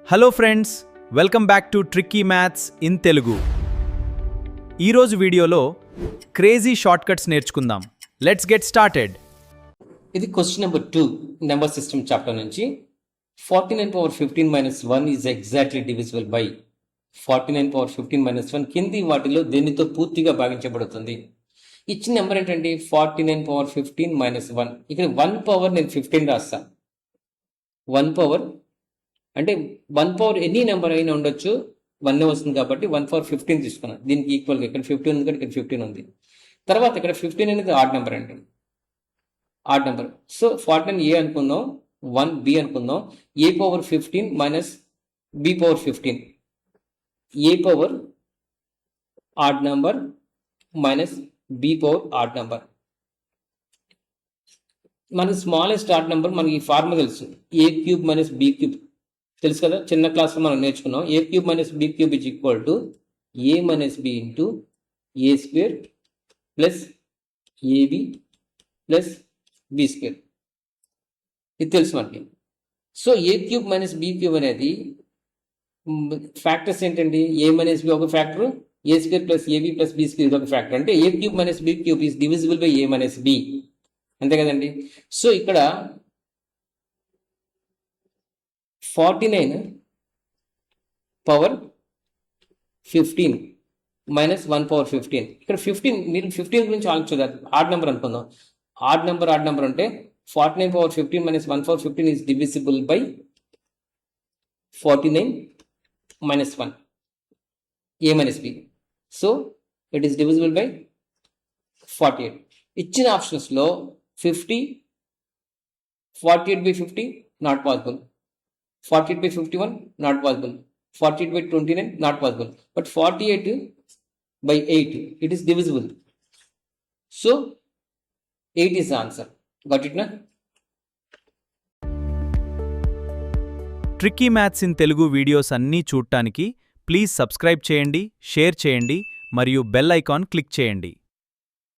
Hello friends, welcome back to tricky maths in Telugu. ఈరోజు వీడియోలో crazy shortcuts నేర్చుకుందాం. Let's get started. ఇది question number 2 number system chapter నుంచి 49 power 15 minus 1 is exactly divisible by 49 power 15 minus 1 కింది వాటిలో దేనితో పూర్తిగా భాగించబడుతుంది. ఇచ్చిన నెంబర్ ఏంటంటే 49 పవర్ 15 మైనస్ 1. ఇక్కడ 1 పవర్ నేను 15 రాస్తా. 1 పవర్ అంటే 1 పవర్ ఎనీ నెంబర్ అయినా ఉండొచ్చు, 1 వస్తుంది కాబట్టి 1 పవర్ 15 తీసుకున్నాను. దీనికి ఈక్వల్గా ఇక్కడ 15 ఉంది కాబట్టి ఇక్కడ 15 ఉంది. తర్వాత ఇక్కడ 15 అనేది ఆడ్ నెంబర్ అండి, ఆడ్ నెంబర్. సో 49 ఏ అనుకుందాం, 1 బి అనుకుందాం. A power 15 minus B power 15. A power odd number minus B power odd number. మనకి స్మాలెస్ట్ ఆడ్ నెంబర్ మనకి ఈ ఫార్ములా తెలుసు, A cube minus B cube తెలుసు కదా, చిన్న క్లాస్లో మనం నేర్చుకున్నాం. A cube minus B cube is equal to A minus B into A square plus AB plus B square. ఇది తెలుసు మనకి. So A cube minus B cube అనేది ఫ్యాక్టర్స్ ఏంటండి, ఏ మైనస్ బి ఒక factor, A square plus AB plus B square ఇది ఒక factor. అంటే A cube minus B cube is divisible by A minus B, అంతే కదండి. సో ఇక్కడ 49 power 15 minus 1 power 15. ఇక్కడ 15 మీరు 15 గురించి ఆలోచించదు, ఆడ్ నెంబర్ అనుకుందాం. ఆడ్ నెంబర్ అంటే 49 power 15 minus 1 power 15 is divisible by 49 minus 1 A minus B. So it is divisible by 48. ఇచ్చిన ఆప్షన్స్లో 50, 48 by 50 not possible, 48 by 51 not possible, 48 by 29 not possible, but 48 by 8 it is divisible. So 8 is the answer. Got it na? Tricky maths in Telugu videos అన్నీ చూడటానికి please subscribe చేయండి, share చేయండి మరియు bell icon click చేయండి.